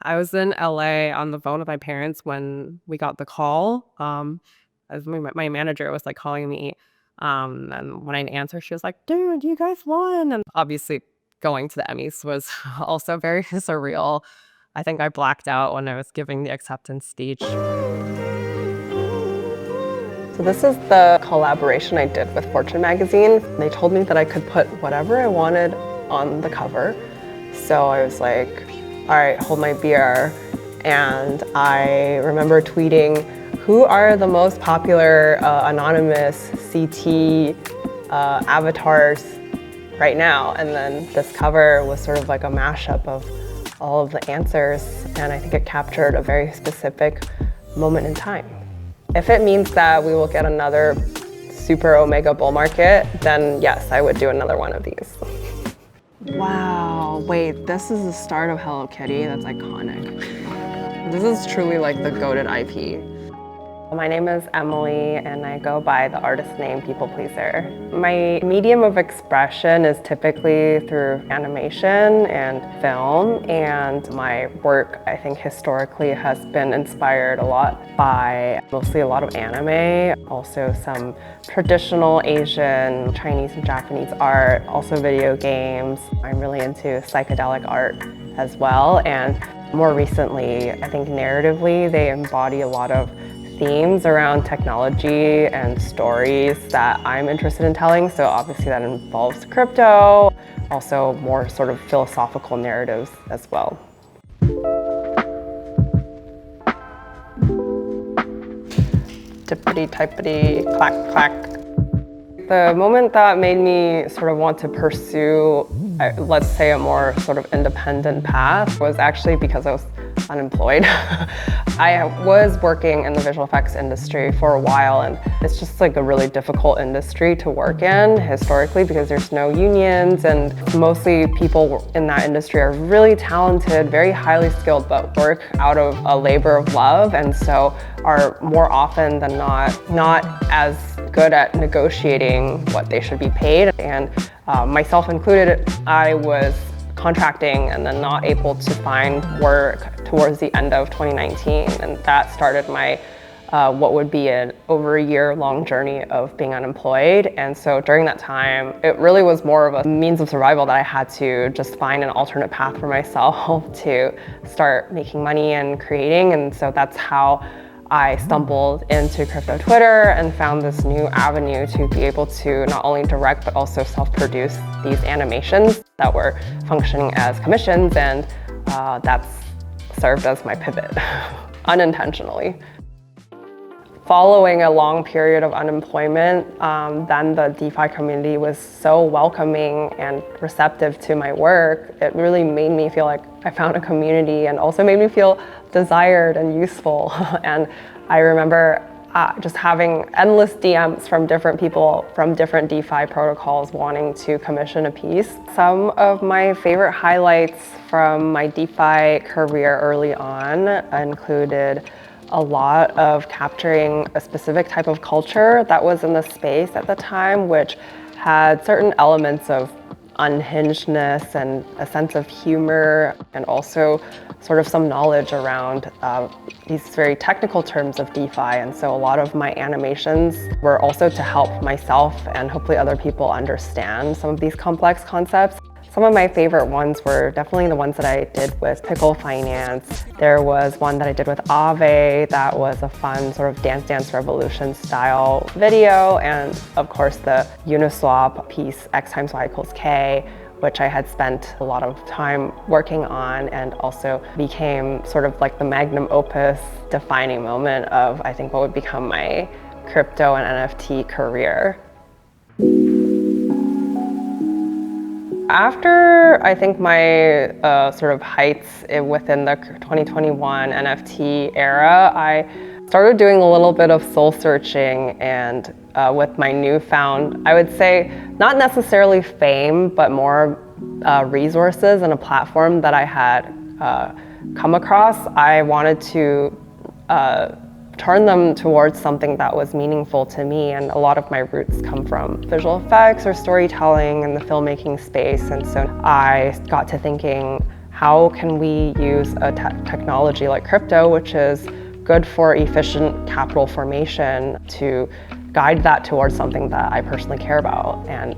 I was in LA on the phone with my parents when we got the call. As my manager was like calling me. And when I answered, she was like, dude, you guys won. And obviously going to the Emmys was also very surreal. I think I blacked out when I was giving the acceptance speech. So this is the collaboration I did with Fortune magazine. They told me that I could put whatever I wanted on the cover. So I was like, all right, hold my beer. And I remember tweeting, who are the most popular anonymous CT avatars right now? And then this cover was sort of like a mashup of all of the answers. And I think it captured a very specific moment in time. If it means that we will get another super omega bull market, then yes, I would do another one of these. Wow, wait, this is the start of Hello Kitty. That's iconic. This is truly like the goated IP. My name is Emily and I go by the artist name Pplpleasr. My medium of expression is typically through animation and film, and my work, I think historically, has been inspired a lot by mostly a lot of anime, also some traditional Asian, Chinese and Japanese art, also video games. I'm really into psychedelic art as well, and more recently, I think narratively, they embody a lot of themes around technology and stories that I'm interested in telling. So obviously that involves crypto, also more sort of philosophical narratives as well. Tippity typity, clack clack. The moment that made me sort of want to pursue, let's say, a more sort of independent path was actually because I was unemployed. I was working in the visual effects industry for a while, and it's just like a really difficult industry to work in historically because there's no unions, and mostly people in that industry are really talented, very highly skilled, but work out of a labor of love, and so are more often than not as good at negotiating what they should be paid. And myself included, I was contracting and then not able to find work towards the end of 2019. And that started my what would be an over a year-long journey of being unemployed. And so during that time, it really was more of a means of survival that I had to just find an alternate path for myself to start making money and creating. And so that's how I stumbled into crypto Twitter and found this new avenue to be able to not only direct but also self-produce these animations that were functioning as commissions, and that's served as my pivot, unintentionally. Following a long period of unemployment, then the DeFi community was so welcoming and receptive to my work. It really made me feel like I found a community and also made me feel desired and useful. And I remember just having endless DMs from different people from different DeFi protocols wanting to commission a piece. Some of my favorite highlights from my DeFi career early on included a lot of capturing a specific type of culture that was in the space at the time, which had certain elements of unhingedness and a sense of humor, and also sort of some knowledge around these very technical terms of DeFi. And so a lot of my animations were also to help myself and hopefully other people understand some of these complex concepts. Some of my favorite ones were definitely the ones that I did with Pickle Finance. There was one that I did with Aave that was a fun sort of Dance Dance Revolution style video. And of course the Uniswap piece, X times Y equals K, which I had spent a lot of time working on, and also became sort of like the magnum opus defining moment of, I think, what would become my crypto and NFT career. After, I think, my sort of heights within the 2021 NFT era, I started doing a little bit of soul searching, and with my newfound, I would say, not necessarily fame, but more resources and a platform that I had come across, I wanted to turn them towards something that was meaningful to me. And a lot of my roots come from visual effects or storytelling in the filmmaking space. And so I got to thinking, how can we use a technology like crypto, which is good for efficient capital formation, to guide that towards something that I personally care about. And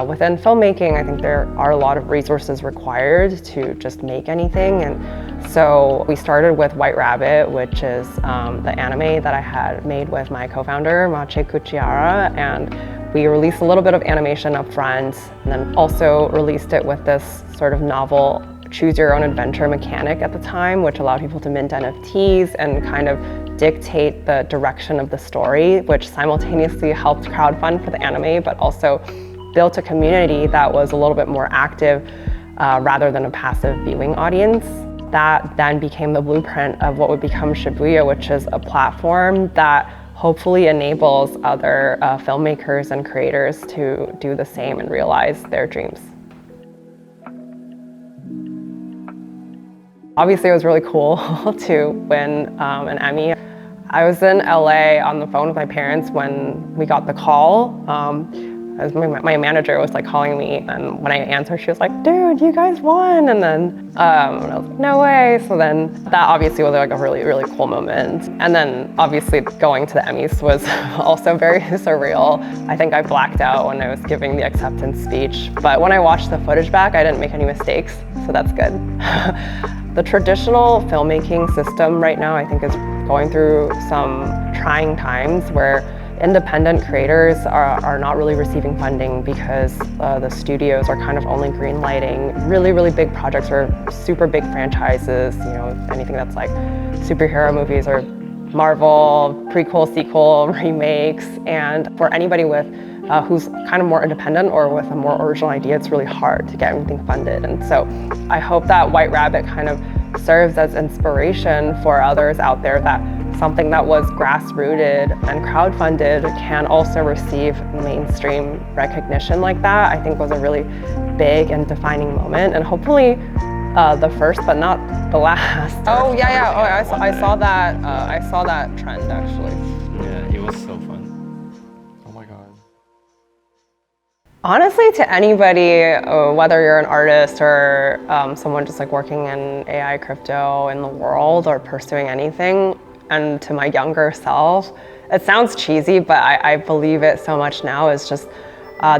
within filmmaking, I think there are a lot of resources required to just make anything. And so we started with White Rabbit, which is the anime that I had made with my co-founder, Mache Kuchihara, and we released a little bit of animation up front, and then also released it with this sort of novel choose your own adventure mechanic at the time, which allowed people to mint NFTs and kind of dictate the direction of the story, which simultaneously helped crowdfund for the anime, but also built a community that was a little bit more active rather than a passive viewing audience. That then became the blueprint of what would become Shibuya, which is a platform that hopefully enables other filmmakers and creators to do the same and realize their dreams. Obviously, it was really cool to win an Emmy. I was in LA on the phone with my parents when we got the call. My manager was like calling me, and when I answered, she was like, "Dude, you guys won!" And then I was like, "No way!" So then that obviously was like a really, really cool moment. And then obviously going to the Emmys was also very surreal. I think I blacked out when I was giving the acceptance speech, but when I watched the footage back, I didn't make any mistakes, so that's good. The traditional filmmaking system right now, I think, is going through some trying times where independent creators are not really receiving funding because the studios are kind of only greenlighting really, really big projects or super big franchises, you know, anything that's like superhero movies or Marvel, prequel, sequel, remakes. And for anybody with who's kind of more independent or with a more original idea, it's really hard to get anything funded. And so I hope that White Rabbit kind of serves as inspiration for others out there, that something that was grassrooted and crowdfunded can also receive mainstream recognition like that. I think was a really big and defining moment, and hopefully the first but not the last. Oh yeah. Oh, I saw that. I saw that trend actually. Yeah, it was so fun. Oh my god. Honestly, to anybody, whether you're an artist or someone just like working in AI crypto in the world or pursuing anything, and to my younger self, it sounds cheesy, but I believe it so much now, is just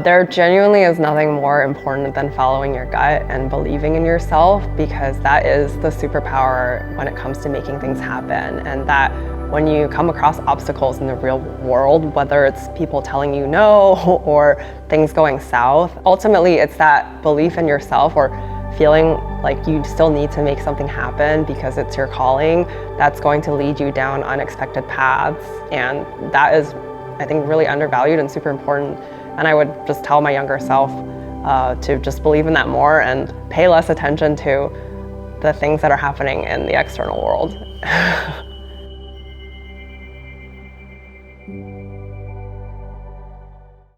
there genuinely is nothing more important than following your gut and believing in yourself, because that is the superpower when it comes to making things happen. And that when you come across obstacles in the real world, whether it's people telling you no or things going south, ultimately it's that belief in yourself or feeling like you still need to make something happen because it's your calling that's going to lead you down unexpected paths. And that is, I think, really undervalued and super important. And I would just tell my younger self to just believe in that more and pay less attention to the things that are happening in the external world.